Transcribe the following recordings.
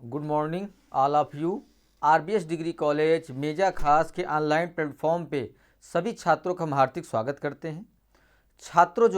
Good morning all of you. RBS degree college Meja Khas के online platform पे सभी छात्रों का हम हार्दिक स्वागत करते हैं। छात्रों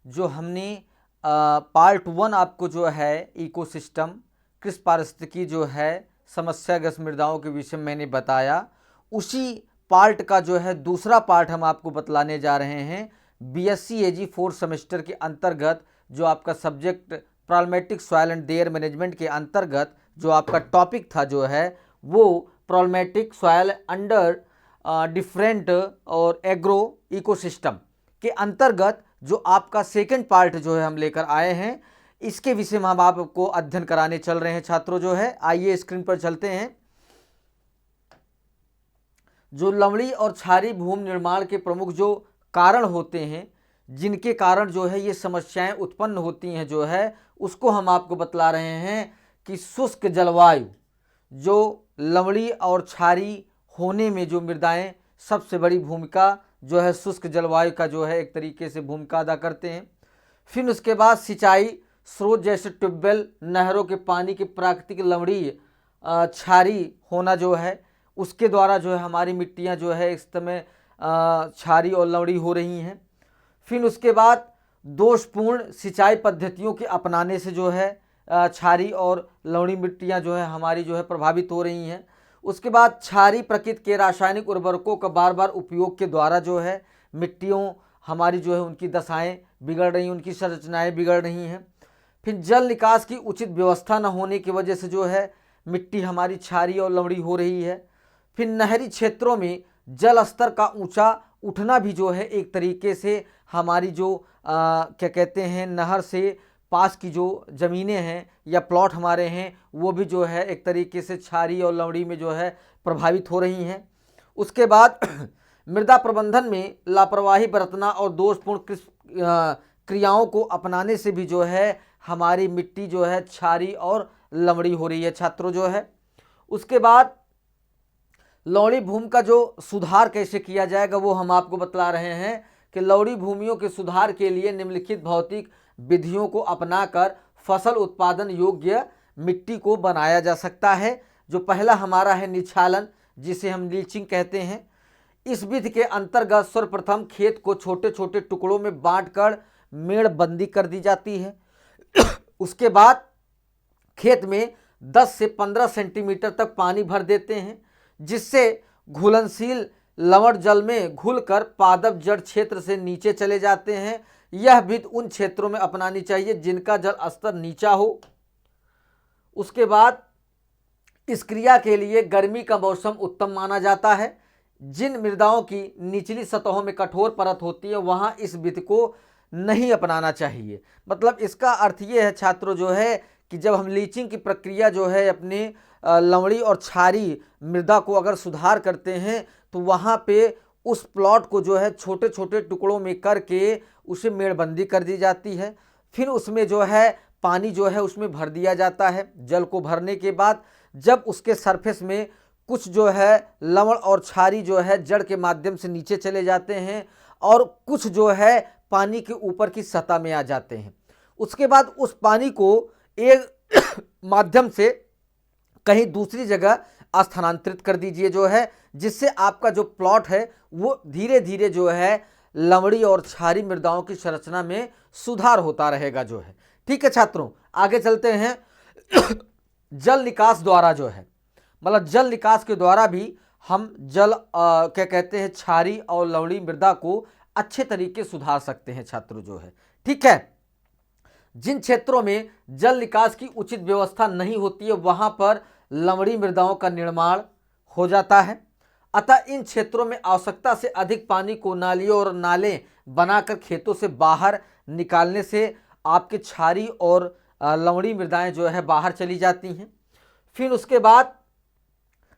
जो हमने पार्ट 1 आपको जो है इकोसिस्टम कृषि पारिस्थितिकी जो है समस्याग्रस्त मृदाओं के विषय में मैंने बताया, उसी पार्ट का जो है दूसरा पार्ट हम आपको बतलाने जा रहे हैं। बीएससी एजी 4 सेमेस्टर के अंतर्गत जो आपका subject problematic soil and air management के अंतर्गत जो आपका टॉपिक था जो है वो प्रॉब्लमेटिक सॉइल अंडर डिफरेंट और एग्रो इकोसिस्टम के अंतर्गत जो आपका सेकंड पार्ट जो है हम लेकर आए हैं, इसके विषय में हम आपको अध्ययन कराने चल रहे हैं। छात्रों जो है आइए स्क्रीन पर चलते हैं। जो लवणी और क्षारीय भूमि निर्माण के प्रमुख जो कारण होते हैं, जिनके कारण जो है ये समस्याएं उत्पन्न होती हैं जो है, उसको हम आपको बतला रहे हैं कि शुष्क जलवायु, जो लवणी और क्षारीय होने में जो मृदाएं सबसे बड़ी भूमिका जो है शुष्क जलवायु का जो है एक तरीके से भूमिका अदा करते हैं। फिर उसके बाद सिंचाई स्रोत जैसे ट्यूबवेल, नहरों के पानी के प्राकृतिक लवणीय क्षारीय होना जो है उसके द्वारा जो है हमारी मिट्टियां जो है इस समय क्षारीय और लवणीय हो रही हैं। फिर उसके बाद दोषपूर्ण सिंचाई पद्धतियों के अपनाने से जो है क्षारीय और लवणीय मिट्टियां जो है हमारी जो है प्रभावित हो रही हैं। उसके बाद क्षारीय प्रकृति के रासायनिक उर्वरकों का बार बार उपयोग के द्वारा जो है मिट्टियों हमारी जो है उनकी दशाएं बिगड़ रही हैं, उनकी संरचनाएं बिगड़ रही हैं। फिर जल निकास की उचित व्यवस्था न होने की वजह से जो है मिट्टी हमारी क्षारीय और लवणीय हो रही है। फिर नहरी क्षेत्रों में जल स्तर का ऊंचा उठना भी जो है एक तरीके से हमारी जो क्या कहते हैं नहर से पास की जो ज़मीनें हैं या प्लॉट हमारे हैं वो भी जो है एक तरीके से क्षारीय और लवणीय में जो है प्रभावित हो रही हैं। उसके बाद मृदा प्रबंधन में लापरवाही बरतना और दोषपूर्ण क्रियाओं को अपनाने से भी जो है हमारी मिट्टी जो है क्षारीय और लवणीय हो रही है। छात्रों जो है उसके बाद लवणीय भूमि का जो सुधार कैसे किया जाएगा वो हम आपको बतला रहे हैं कि लवणीय भूमियों के सुधार के लिए निम्नलिखित भौतिक विधियों को अपनाकर फसल उत्पादन योग्य मिट्टी को बनाया जा सकता है। जो पहला हमारा है निक्षालन, जिसे हम लीचिंग कहते हैं। इस विधि के अंतर्गत सर्वप्रथम खेत को छोटे छोटे टुकड़ों में बांटकर मेड़बंदी कर दी जाती है। उसके बाद खेत में 10 से 15 सेंटीमीटर तक पानी भर देते हैं, जिससे घुलनशील लवण जल में घुलकर पादप जड़ क्षेत्र से नीचे चले जाते हैं। यह विधि उन क्षेत्रों में अपनानी चाहिए जिनका जल स्तर नीचा हो। उसके बाद इस क्रिया के लिए गर्मी का मौसम उत्तम माना जाता है। जिन मृदाओं की निचली सतहों में कठोर परत होती है वहां इस विधि को नहीं अपनाना चाहिए। मतलब इसका अर्थ ये है छात्रों जो है कि जब हम लीचिंग की प्रक्रिया जो है अपने लवणी और क्षारीय मृदा को अगर सुधार करते हैं तो वहाँ पे उस प्लॉट को जो है छोटे छोटे टुकड़ों में करके उसे मेड़बंदी कर दी जाती है। फिर उसमें जो है पानी जो है उसमें भर दिया जाता है। जल को भरने के बाद जब उसके सरफेस में कुछ जो है लवण और क्षारीय जो है जड़ के माध्यम से नीचे चले जाते हैं और कुछ जो है पानी के ऊपर की सतह में आ जाते हैं। उसके बाद उस पानी को एक माध्यम से कहीं दूसरी जगह स्थानांतरित कर दीजिए जो है, जिससे आपका जो प्लॉट है वो धीरे धीरे जो है लवणी और क्षारीय मृदाओं की संरचना में सुधार होता रहेगा जो है। ठीक है छात्रों, आगे चलते हैं। जल निकास द्वारा जो है मतलब जल निकास के द्वारा भी हम जल क्या कहते हैं क्षारीय और लवणीय मृदा को अच्छे तरीके सुधार सकते हैं छात्रों जो है। ठीक है, जिन क्षेत्रों में जल निकास की उचित व्यवस्था नहीं होती है वहां पर लवणीय मृदाओं का निर्माण हो जाता है। अतः इन क्षेत्रों में आवश्यकता से अधिक पानी को नालियों और नाले बनाकर खेतों से बाहर निकालने से आपके क्षारीय और लवणीय मृदाएं जो है बाहर चली जाती हैं। फिर उसके बाद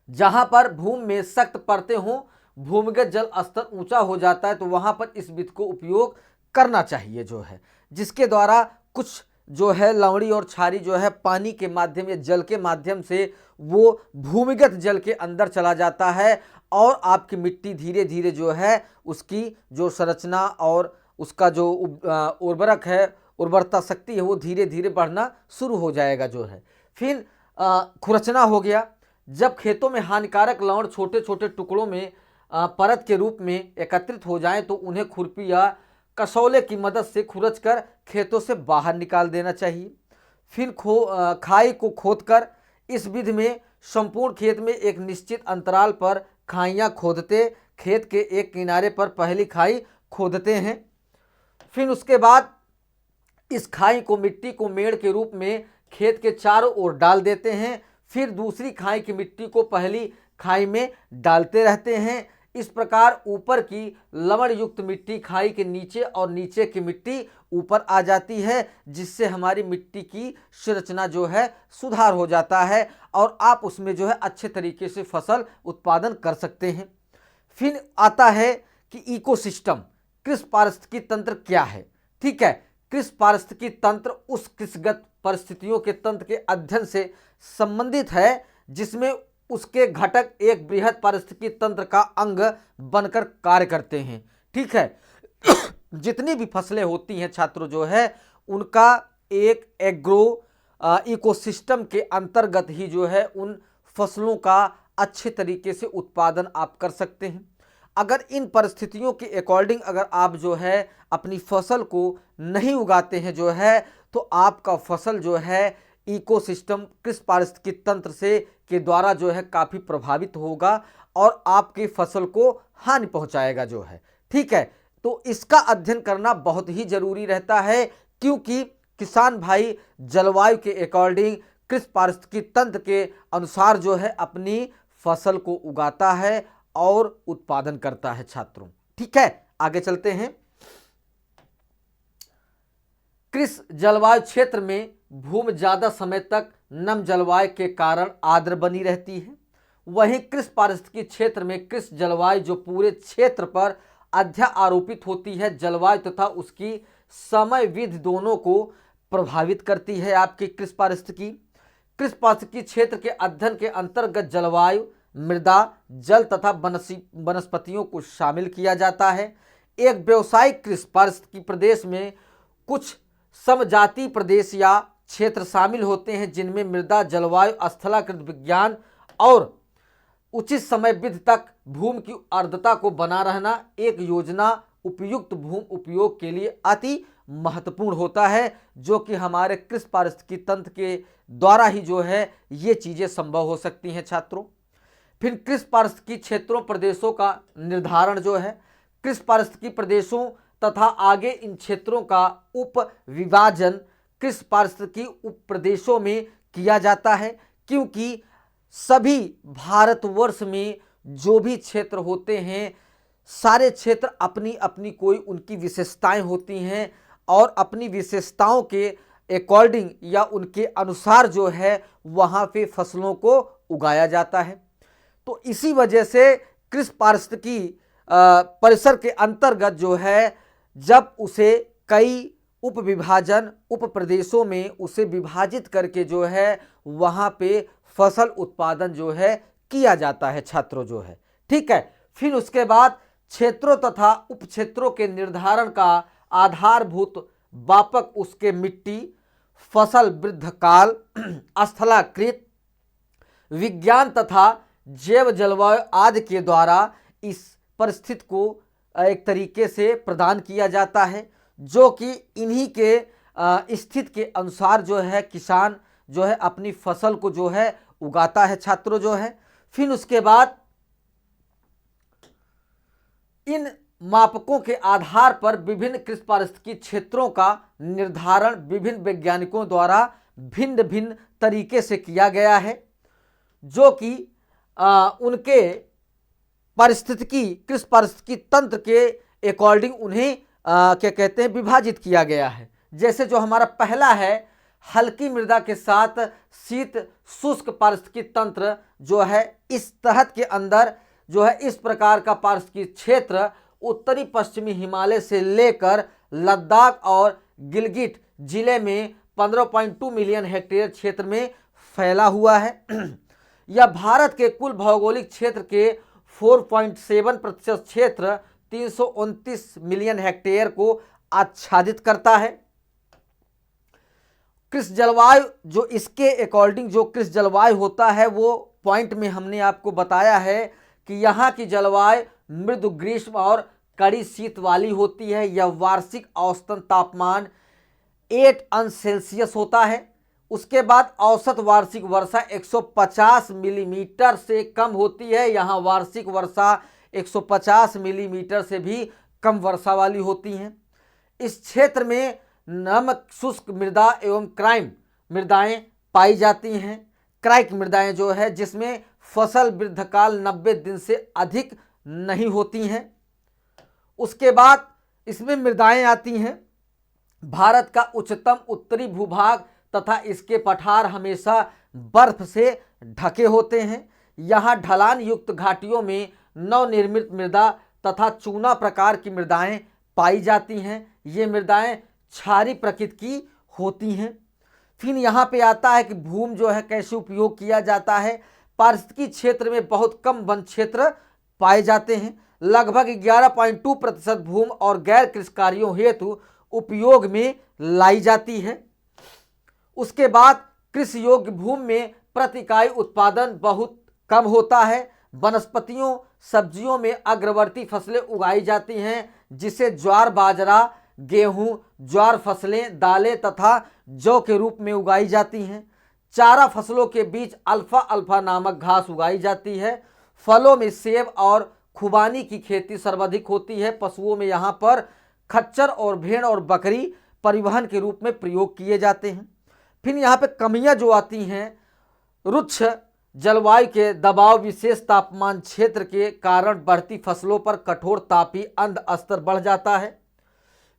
जहां पर भूमि में सख्त परतें हों, भूमिगत जल स्तर ऊंचा हो जाता है तो वहां पर इस विधि को उपयोग करना चाहिए जो है, जिसके द्वारा कुछ जो है लवणी और क्षारीय जो है पानी के माध्यम या जल के माध्यम से वो भूमिगत जल के अंदर चला जाता है और आपकी मिट्टी धीरे धीरे जो है उसकी जो संरचना और उसका जो उर्वरक है, उर्वरता शक्ति है वो धीरे धीरे बढ़ना शुरू हो जाएगा जो है। फिर खुरचना हो गया। जब खेतों में हानिकारक लवण छोटे छोटे टुकड़ों में परत के रूप में एकत्रित हो जाएं तो उन्हें खुरपी या कसौले की मदद से खुरचकर खेतों से बाहर निकाल देना चाहिए। फिर खाई को खोदकर, इस विधि में संपूर्ण खेत में एक निश्चित अंतराल पर खाइयां खोदते, खेत के एक किनारे पर पहली खाई खोदते हैं। फिर उसके बाद इस खाई को मिट्टी को मेड़ के रूप में खेत के चारों ओर डाल देते हैं। फिर दूसरी खाई की मिट्टी को पहली खाई में डालते रहते हैं। इस प्रकार ऊपर की लवण युक्त मिट्टी खाई के नीचे और नीचे की मिट्टी ऊपर आ जाती है, जिससे हमारी मिट्टी की संरचना जो है सुधार हो जाता है और आप उसमें जो है अच्छे तरीके से फसल उत्पादन कर सकते हैं। फिर आता है कि इकोसिस्टम, कृषि पारिस्थितिकी तंत्र क्या है। ठीक है, कृषि पारिस्थितिकी तंत्र उस कृषिगत परिस्थितियों के तंत्र के अध्ययन से संबंधित है जिसमें उसके घटक एक बृहद पारिस्थितिकी तंत्र का अंग बनकर कार्य करते हैं। ठीक है, जितनी भी फसलें होती हैं छात्रों जो है उनका एक एग्रो इकोसिस्टम के अंतर्गत ही जो है उन फसलों का अच्छे तरीके से उत्पादन आप कर सकते हैं। अगर इन परिस्थितियों के अकॉर्डिंग अगर आप जो है अपनी फसल को नहीं उगाते हैं जो है तो आपका फसल जो है इकोसिस्टम कृषि पारिस्थितिकी तंत्र से के द्वारा जो है काफ़ी प्रभावित होगा और आपकी फसल को हानि पहुंचाएगा जो है। ठीक है, तो इसका अध्ययन करना बहुत ही जरूरी रहता है क्योंकि किसान भाई जलवायु के अकॉर्डिंग कृषि पारिस्थितिकी तंत्र के अनुसार जो है अपनी फसल को उगाता है और उत्पादन करता है छात्रों। ठीक है, आगे चलते हैं। कृषि जलवायु क्षेत्र में भूमि ज्यादा समय तक नम जलवायु के कारण आर्द्र बनी रहती है। वहीं कृषि पारिस्थितिकी क्षेत्र में कृषि जलवायु जो पूरे क्षेत्र पर अध्यारोपित होती है, जलवायु तथा उसकी समय विधि दोनों को प्रभावित करती है आपकी कृषि पारिस्थितिकी। कृषि पारिस्थितिकी क्षेत्र के अध्ययन के अंतर्गत जलवायु, मृदा, जल तथा वनस्पतियों को शामिल किया जाता है। एक व्यावसायिक कृषि पारिस्थितिकी प्रदेश में कुछ समजातीय प्रदेश या क्षेत्र शामिल होते हैं जिनमें मृदा, जलवायु, स्थलाकृत विज्ञान और उचित समय विधि तक भूमि की आर्द्रता को बना रहना एक योजना उपयुक्त भूमि उपयोग के लिए अति महत्वपूर्ण होता है, जो कि हमारे कृषि पारिस्थितिकी तंत्र के द्वारा ही जो है ये चीज़ें संभव हो सकती हैं छात्रों। फिर कृषि पारिस्थितिकी क्षेत्रों प्रदेशों का निर्धारण जो है कृषि पारिस्थितिकी प्रदेशों तथा आगे इन क्षेत्रों का उप विभाजन कृषि पारिस्थितिकी उप प्रदेशों में किया जाता है, क्योंकि सभी भारतवर्ष में जो भी क्षेत्र होते हैं सारे क्षेत्र अपनी अपनी कोई उनकी विशेषताएं होती हैं और अपनी विशेषताओं के अकॉर्डिंग या उनके अनुसार जो है वहाँ पे फसलों को उगाया जाता है। तो इसी वजह से कृषि पारिस्थितिकी परिसर के अंतर्गत जो है जब उसे कई उप विभाजन उप प्रदेशों में उसे विभाजित करके जो है वहाँ पे फसल उत्पादन जो है किया जाता है छात्रों जो है। ठीक है, फिर उसके बाद क्षेत्रों तथा उप क्षेत्रों के निर्धारण का आधारभूत व्यापक उसके मिट्टी, फसल वृद्धकाल, स्थलाकृत विज्ञान तथा जैव जलवायु आदि के द्वारा इस परिस्थिति को एक तरीके से प्रदान किया जाता है, जो कि इन्हीं के स्थिति के अनुसार जो है किसान जो है अपनी फसल को जो है उगाता है छात्रों जो है। फिर उसके बाद इन मापकों के आधार पर विभिन्न कृषि पारिस्थितिकी क्षेत्रों का निर्धारण विभिन्न वैज्ञानिकों द्वारा भिन्न भिन्न तरीके से किया गया है, जो कि उनके पारिस्थितिकी कृषि पारिस्थितिकी तंत्र के अकॉर्डिंग उन्हें क्या कहते हैं विभाजित किया गया है। जैसे जो हमारा पहला है हल्की मृदा के साथ शीत शुष्क पारिस्थितिकी तंत्र जो है, इस तहत के अंदर जो है इस प्रकार का पारिस्थितिकी क्षेत्र उत्तरी पश्चिमी हिमालय से लेकर लद्दाख और गिलगिट जिले में 15.2 मिलियन हेक्टेयर क्षेत्र में फैला हुआ है। यह भारत के कुल भौगोलिक क्षेत्र के 4.7% क्षेत्र 329 मिलियन हेक्टेयर को आच्छादित करता है। कृषि जलवायु जो इसके अकॉर्डिंग जो कृषि जलवायु होता है वो पॉइंट में हमने आपको बताया है कि यहाँ की जलवायु मृदु ग्रीष्म और कड़ी शीत वाली होती है। यह वार्षिक औसतन तापमान 8 अंश सेल्सियस होता है। उसके बाद औसत वार्षिक वर्षा 150 मिलीमीटर से कम होती है। यहाँ वार्षिक वर्षा 150 मिलीमीटर से भी कम वर्षा वाली होती हैं। इस क्षेत्र में नमक शुष्क मृदा एवं क्राइम मृदाएं पाई जाती हैं। क्राइक मृदाएं जो है जिसमें फसल वृद्धकाल 90 दिन से अधिक नहीं होती हैं। उसके बाद इसमें मृदाएं आती हैं भारत का उच्चतम उत्तरी भूभाग तथा इसके पठार हमेशा बर्फ से ढके होते हैं। यहाँ ढलान युक्त घाटियों में नवनिर्मित मृदा तथा चूना प्रकार की मृदाएं पाई जाती हैं। ये मृदाएं क्षारीय प्रकृति की होती हैं। फिर यहाँ पे आता है कि भूमि जो है कैसे उपयोग किया जाता है। पारिस्थितिकी क्षेत्र में बहुत कम वन क्षेत्र पाए जाते हैं। लगभग 11.2% भूमि और गैर कृषि कार्यों हेतु उपयोग में लाई जाती है। उसके बाद कृषि योग्य भूमि में प्रति इकाई उत्पादन बहुत कम होता है। वनस्पतियों सब्जियों में अग्रवर्ती फसलें उगाई जाती हैं जिसे ज्वार बाजरा गेहूं ज्वार फसलें दालें तथा जौ के रूप में उगाई जाती हैं। चारा फसलों के बीच अल्फा अल्फा नामक घास उगाई जाती है। फलों में सेब और खुबानी की खेती सर्वाधिक होती है। पशुओं में यहाँ पर खच्चर और भेड़ और बकरी परिवहन के रूप में प्रयोग किए जाते हैं। फिर यहाँ पे कमियां जो आती हैं, रुक्ष जलवायु के दबाव विशेष तापमान क्षेत्र के कारण बढ़ती फसलों पर कठोर तापीय अंध स्तर बढ़ जाता है,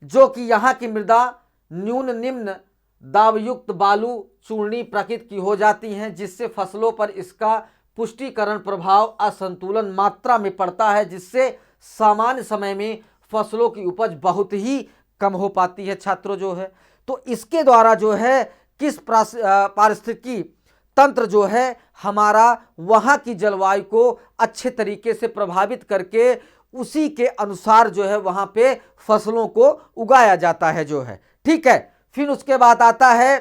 जो कि यहाँ की मृदा न्यून निम्न दाबयुक्त बालू चूर्णी प्रकृति की हो जाती हैं, जिससे फसलों पर इसका पुष्टिकरण प्रभाव असंतुलन मात्रा में पड़ता है, जिससे सामान्य समय में फसलों की उपज बहुत ही कम हो पाती है। छात्रों जो है तो इसके द्वारा जो है किस पारिस्थितिकी तंत्र जो है हमारा वहाँ की जलवायु को अच्छे तरीके से प्रभावित करके उसी के अनुसार जो है वहाँ पे फसलों को उगाया जाता है जो है। ठीक है। फिर उसके बाद आता है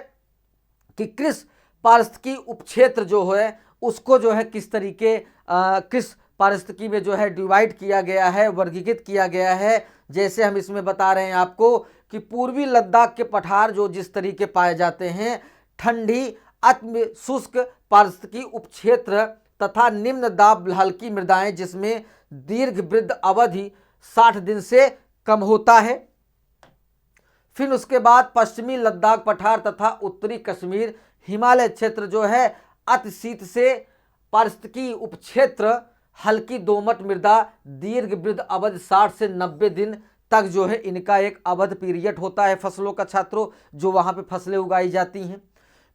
कि कृषि पारिस्थितिकी उपक्षेत्र जो है उसको जो है किस तरीके कृषि पारिस्थितिकी में जो है डिवाइड किया गया है, वर्गीकृत किया गया है। जैसे हम इसमें बता रहे हैं आपको कि पूर्वी लद्दाख के पठार जो जिस तरीके पाए जाते हैं, ठंडी अति शुष्क पारिस्थितिकी उपक्षेत्र तथा निम्न दाब हल्की मृदाएं जिसमें दीर्घ वृद्धि अवधि 60 दिन से कम होता है। फिर उसके बाद पश्चिमी लद्दाख पठार तथा उत्तरी कश्मीर हिमालय क्षेत्र जो है अति शीत से पारिस्थितिकी उपक्षेत्र हल्की दोमट मृदा दीर्घ वृद्धि अवधि 60 से 90 दिन तक जो है इनका एक अवध पीरियड होता है फसलों का छात्रों, जो वहाँ पे फसलें उगाई जाती हैं।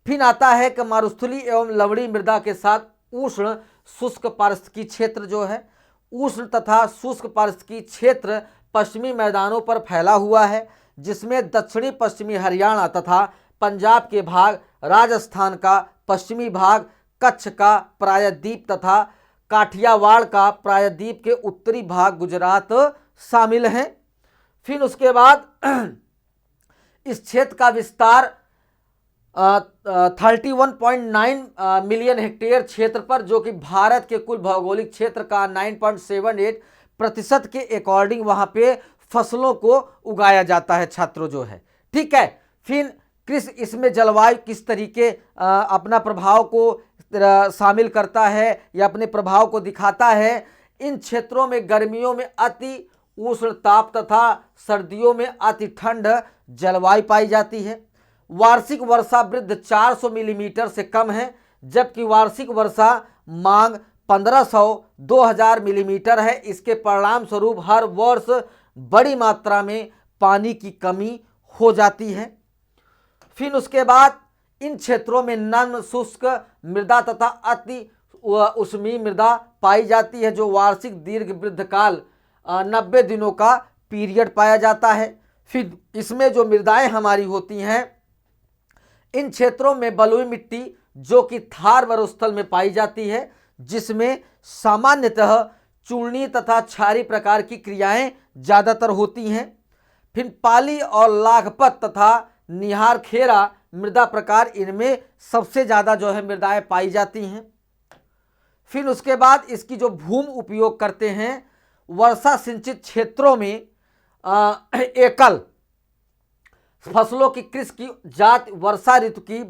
फिर आता है कि मरुस्थली एवं लवणी मृदा के साथ उष्ण शुष्क पारिस्थितिकी क्षेत्र जो है, उष्ण तथा शुष्क पारिस्थितिकी क्षेत्र पश्चिमी मैदानों पर फैला हुआ है, जिसमें दक्षिणी पश्चिमी हरियाणा तथा पंजाब के भाग, राजस्थान का पश्चिमी भाग, कच्छ का प्रायद्वीप तथा काठियावाड़ का प्रायद्वीप के उत्तरी भाग गुजरात शामिल हैं। फिर उसके बाद इस क्षेत्र का विस्तार 31.9 मिलियन हेक्टेयर क्षेत्र पर, जो कि भारत के कुल भौगोलिक क्षेत्र का 9.78% के अकॉर्डिंग वहाँ पे फसलों को उगाया जाता है छात्रों जो है। ठीक है। फिर कृषि इसमें जलवायु किस तरीके अपना प्रभाव को शामिल करता है या अपने प्रभाव को दिखाता है। इन क्षेत्रों में गर्मियों में अति उष्ण ताप तथा सर्दियों में अति ठंड जलवायु पाई जाती है। वार्षिक वर्षा वृद्धि 400 मिलीमीटर से कम है, जबकि वार्षिक वर्षा मांग 1500-2000 मिलीमीटर है। इसके परिणाम स्वरूप हर वर्ष बड़ी मात्रा में पानी की कमी हो जाती है। फिर उसके बाद इन क्षेत्रों में नम शुष्क मृदा तथा अति उष्मी मृदा पाई जाती है, जो वार्षिक दीर्घ वृद्धकाल 90 दिनों का पीरियड पाया जाता है। फिर इसमें जो मृदाएं हमारी होती हैं, इन क्षेत्रों में बलुई मिट्टी जो कि थार मरुस्थल में पाई जाती है, जिसमें सामान्यतः चूर्णी तथा क्षारीय प्रकार की क्रियाएं ज़्यादातर होती हैं। फिर पाली और लाखपत तथा निहार खेरा मृदा प्रकार इनमें सबसे ज़्यादा जो है मृदाएं पाई जाती हैं। फिर उसके बाद इसकी जो भूमि उपयोग करते हैं, वर्षा सिंचित क्षेत्रों में एकल फसलों की कृषि की जात वर्षा ऋतु की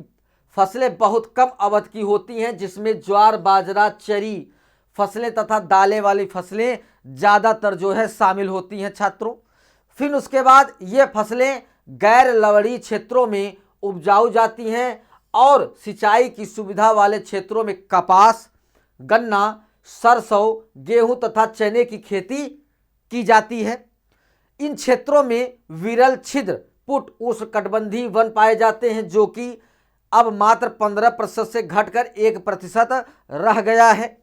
फसलें बहुत कम अवधि की होती हैं, जिसमें ज्वार, बाजरा, चरी फसलें तथा दालें वाली फसलें ज़्यादातर जो है शामिल होती हैं छात्रों। फिर उसके बाद ये फसलें गैर लवणीय क्षेत्रों में उपजाऊ जाती हैं और सिंचाई की सुविधा वाले क्षेत्रों में कपास, गन्ना, सरसों, गेहूं तथा चने की खेती की जाती है। इन क्षेत्रों में विरल छिद्र पुट उष्णकटिबंधीय वन पाए जाते हैं, जो कि अब मात्र 15% से घटकर 1% रह गया है।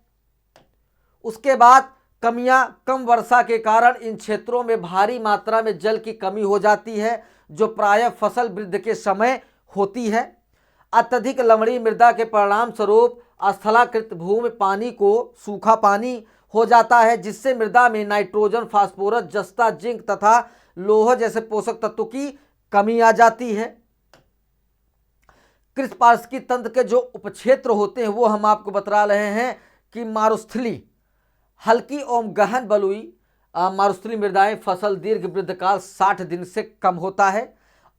उसके बाद कमियां, कम वर्षा के कारण इन क्षेत्रों में भारी मात्रा में जल की कमी हो जाती है, जो प्रायः फसल वृद्धि के समय होती है। अत्यधिक लवणीय मृदा के परिणाम स्वरूप स्थलाकृत भूमि पानी को सूखा पानी हो जाता है, जिससे मृदा में नाइट्रोजन, फास्फोरस, जस्ता, जिंक तथा लोह जैसे पोषक तत्वों की कमी आ जाती है। कृषि पारिस्थितिकी तंत्र के जो उपक्षेत्र होते हैं वो हम आपको बता रहे हैं कि मारुस्थली, हल्की एवं गहन बलुई मारुस्थली मृदाएं फसल दीर्घ वृद्धकाल 60 दिन से कम होता है।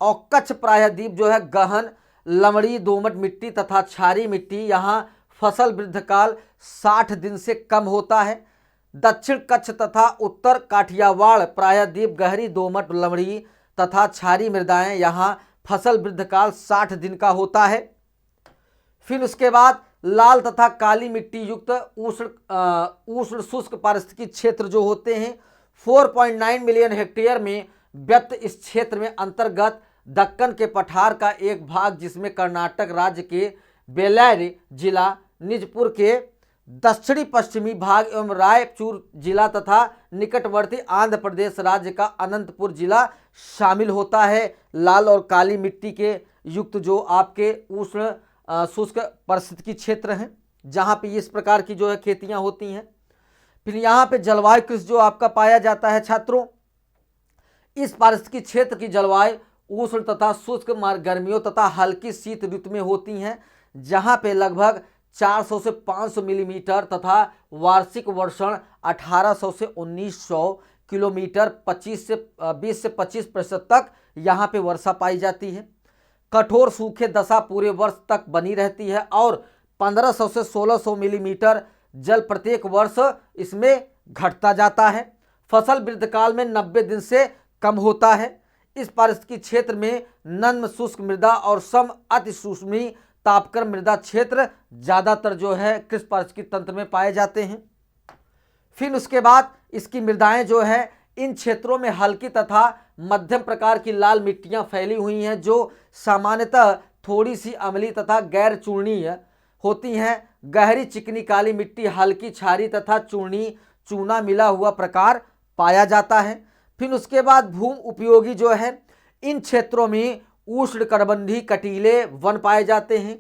और कच्छ प्रायद्वीप जो है गहन लवणीय दोमट मिट्टी तथा क्षारीय मिट्टी, यहाँ फसल वृद्धकाल 60 दिन से कम होता है। दक्षिण कच्छ तथा उत्तर काठियावाड़ प्रायद्वीप गहरी दोमट लवणीय तथा क्षारीय मृदाएं, यहाँ फसल वृद्धकाल 60 दिन का होता है। फिर उसके बाद लाल तथा काली मिट्टी युक्त उष्ण शुष्क पारिस्थितिकी क्षेत्र जो होते हैं 4.9 मिलियन हेक्टेयर में व्यक्त। इस क्षेत्र में अंतर्गत दक्कन के पठार का एक भाग, जिसमें कर्नाटक राज्य के बेल्लारी जिला, निजपुर के दक्षिणी पश्चिमी भाग एवं रायचूर जिला तथा निकटवर्ती आंध्र प्रदेश राज्य का अनंतपुर जिला शामिल होता है। लाल और काली मिट्टी के युक्त जो आपके उष्ण शुष्क पारिस्थितिकी क्षेत्र हैं, जहाँ पे इस प्रकार की जो है खेतियाँ होती हैं। फिर यहाँ पे जलवायु कृषि जो आपका पाया जाता है छात्रों, इस पारिस्थितिकी क्षेत्र की जलवायु उष्ण तथा शुष्क गर्मियों तथा हल्की शीत ऋतु में होती हैं, जहाँ पे लगभग 400 से 500 मिलीमीटर तथा वार्षिक वर्षण 1800 से 1900 किलोमीटर 20 से 25% तक यहाँ पे वर्षा पाई जाती है। कठोर सूखे दशा पूरे वर्ष तक बनी रहती है और 1500 से 1600 मिलीमीटर जल प्रत्येक वर्ष इसमें घटता जाता है। फसल वृद्धकाल में 90 दिन से कम होता है। इस पारिस्थितिकी क्षेत्र में नम्र शुष्क मृदा और सम अति सूक्ष्मी तापक्रम मृदा क्षेत्र ज़्यादातर जो है कृषि पारिस्थितिकी तंत्र में पाए जाते हैं। फिर उसके बाद इसकी मृदाएं जो है इन क्षेत्रों में हल्की तथा मध्यम प्रकार की लाल मिट्टियां फैली हुई हैं, जो सामान्यतः थोड़ी सी अम्लीय तथा गैर चूर्णीय होती हैं। गहरी चिकनी काली मिट्टी, हल्की क्षारीय तथा चूना मिला हुआ प्रकार पाया जाता है। फिर उसके बाद भूमि उपयोगी जो है इन क्षेत्रों में उष्णकटिबंधीय कटीले वन पाए जाते हैं।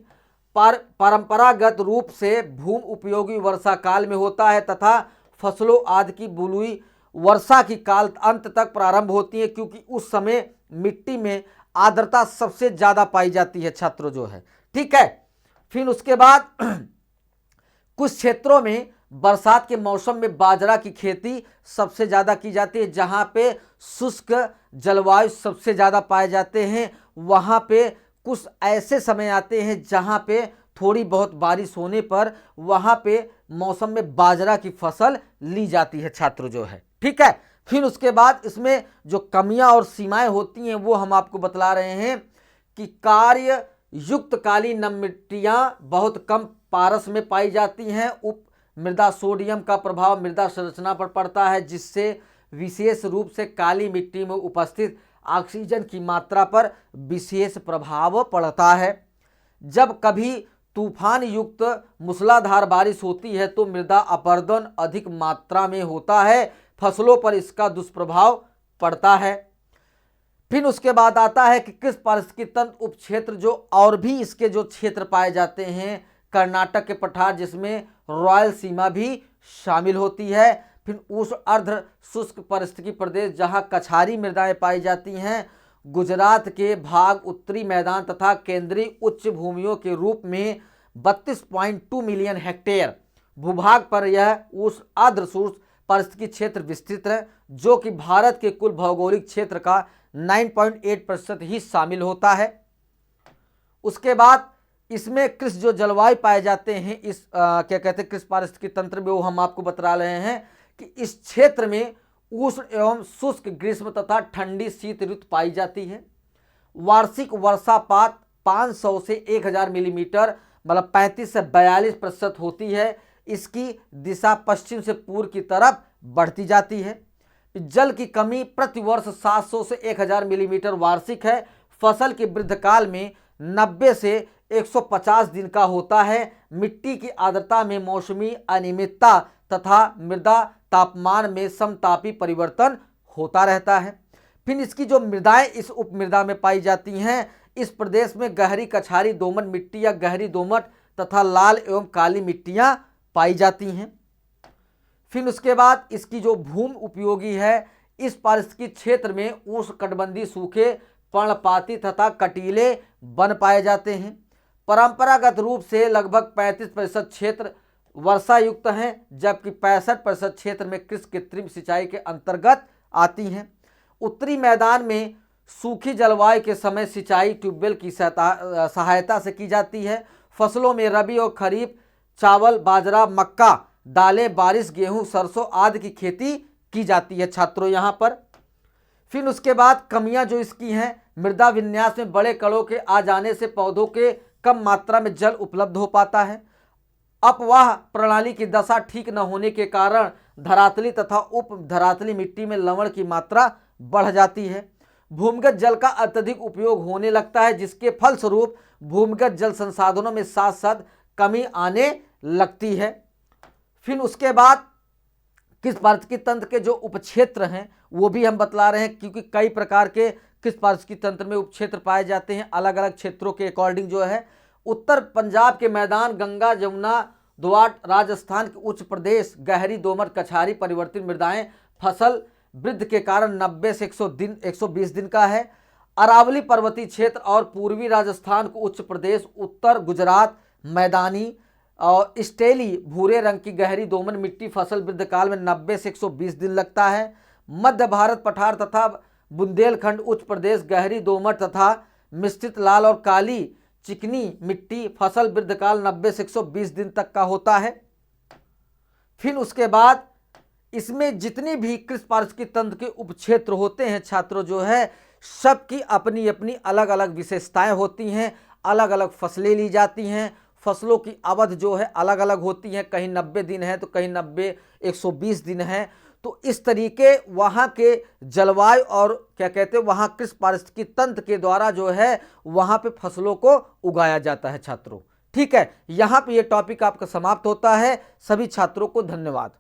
परंपरागत रूप से भूमि उपयोगी वर्षा काल में होता है तथा फसलों आदि की बुआई वर्षा की काल अंत तक प्रारंभ होती है, क्योंकि उस समय मिट्टी में आर्द्रता सबसे ज़्यादा पाई जाती है छात्रों जो है, ठीक है। फिर उसके बाद कुछ क्षेत्रों में बरसात के मौसम में बाजरा की खेती सबसे ज़्यादा की जाती है, जहाँ पे शुष्क जलवायु सबसे ज़्यादा पाए जाते हैं। वहाँ पे कुछ ऐसे समय आते हैं जहाँ पे थोड़ी बहुत बारिश होने पर वहाँ पे मौसम में बाजरा की फसल ली जाती है छात्रों जो है, ठीक है। फिर उसके बाद इसमें जो कमियां और सीमाएं होती हैं वो हम आपको बतला रहे हैं कि कार्य युक्त काली नम मिट्टियाँ बहुत कम पारस में पाई जाती हैं। उप मृदा सोडियम का प्रभाव मृदा संरचना पर पड़ता है, जिससे विशेष रूप से काली मिट्टी में उपस्थित ऑक्सीजन की मात्रा पर विशेष प्रभाव पड़ता है। जब कभी तूफान युक्त मूसलाधार बारिश होती है तो मृदा अपरदन अधिक मात्रा में होता है, फसलों पर इसका दुष्प्रभाव पड़ता है। फिर उसके बाद आता है कि किस पारिस्थितिकी तंत्र उप क्षेत्र जो और भी इसके जो क्षेत्र पाए जाते हैं, कर्नाटक के पठार जिसमें रॉयल सीमा भी शामिल होती है। फिर उष्ण अर्ध शुष्क पारिस्थितिकी प्रदेश जहां कछारी मृदाएं पाई जाती हैं, गुजरात के भाग उत्तरी मैदान तथा केंद्रीय उच्च भूमियों के रूप में 32.2 मिलियन हेक्टेयर भूभाग पर यह उस आर्द्र शुष्क पारिस्थितिकी क्षेत्र विस्तृत है, जो कि भारत के कुल भौगोलिक क्षेत्र का 9.8% ही शामिल होता है। उसके बाद इसमें कृषि जो जलवायु पाए जाते हैं इस क्या कहते हैं कृषि पारिस्थितिकी तंत्र में, वो हम आपको बता रहे हैं कि इस क्षेत्र में उष्ण एवं शुष्क ग्रीष्म तथा ठंडी शीत ऋतु पाई जाती है। वार्षिक वर्षापात 500 से 1000 मिलीमीटर मतलब 35 से 42% होती है। इसकी दिशा पश्चिम से पूर्व की तरफ बढ़ती जाती है। जल की कमी प्रतिवर्ष 700 से 1000 मिलीमीटर वार्षिक है। फसल के वृद्धकाल में 90 से 150 दिन का होता है। मिट्टी की आर्द्रता में मौसमी अनियमितता तथा मृदा तापमान में समतापी परिवर्तन होता रहता है। फिर इसकी जो मृदाएं इस उपमृदा में पाई जाती हैं, इस प्रदेश में गहरी कछारी दोमट मिट्टी या गहरी दोमट तथा लाल एवं काली मिट्टियां पाई जाती हैं। फिर उसके बाद इसकी जो भूमि उपयोगी है, इस पारिस्थितिकी क्षेत्र में उष्णकटिबंधीय सूखे पर्णपाती तथा कटीले वन पाए जाते हैं। परंपरागत रूप से लगभग 35% क्षेत्र वर्षा युक्त हैं, जबकि 65% क्षेत्र में कृषि कृत्रिम सिंचाई के अंतर्गत आती हैं। उत्तरी मैदान में सूखी जलवायु के समय सिंचाई ट्यूबवेल की सहायता से की जाती है। फसलों में रबी और खरीफ चावल, बाजरा, मक्का, दालें, बारिश, गेहूं, सरसों आदि की खेती की जाती है छात्रों यहाँ पर। फिर उसके बाद कमियां जो इसकी हैं, मृदा विन्यास में बड़े कणों के आ जाने से पौधों के कम मात्रा में जल उपलब्ध हो पाता है। अपवाह प्रणाली की दशा ठीक न होने के कारण धरातली तथा उप धरातली मिट्टी में लवण की मात्रा बढ़ जाती है। भूमिगत जल का अत्यधिक उपयोग होने लगता है, जिसके फलस्वरूप भूमिगत जल संसाधनों में साथ साथ कमी आने लगती है। फिर उसके बाद कृषि पारिस्थितिकी तंत्र के जो उपक्षेत्र हैं वो भी हम बतला रहे हैं, क्योंकि कई प्रकार के कृषि पारिस्थितिकी तंत्र में उपक्षेत्र पाए जाते हैं। अलग अलग क्षेत्रों के अकॉर्डिंग जो है, उत्तर पंजाब के मैदान, गंगा जमुना दोआब, राजस्थान के उच्च प्रदेश, गहरी दोमट कछारी परिवर्तित मृदाएं, फसल वृद्धि के कारण 90 से 120 दिन का है। अरावली पर्वतीय क्षेत्र और पूर्वी राजस्थान को उच्च प्रदेश, उत्तर गुजरात मैदानी और स्टेली भूरे रंग की गहरी दोमट मिट्टी फसल वृद्धि काल में 90 से 120 दिन लगता है। मध्य भारत पठार तथा बुंदेलखंड उच्च प्रदेश गहरी दोमट तथा मिश्रित लाल और काली चिकनी मिट्टी फसल वृद्धि काल 90 से 120 दिन तक का होता है। फिर उसके बाद इसमें जितनी भी कृषि पारिस्थितिकी तंत्र के उपक्षेत्र होते हैं छात्रों जो है, सबकी अपनी अपनी अलग अलग विशेषताएं होती हैं, अलग अलग फसलें ली जाती हैं। फसलों की अवधि जो है अलग अलग होती हैं, कहीं 90 दिन है तो कहीं 90 120 दिन है। तो इस तरीके वहाँ के जलवायु और क्या कहते हैं वहाँ कृषि पारिस्थितिकी तंत्र के द्वारा जो है वहाँ पे फसलों को उगाया जाता है छात्रों। ठीक है, यहाँ पे ये टॉपिक आपका समाप्त होता है। सभी छात्रों को धन्यवाद।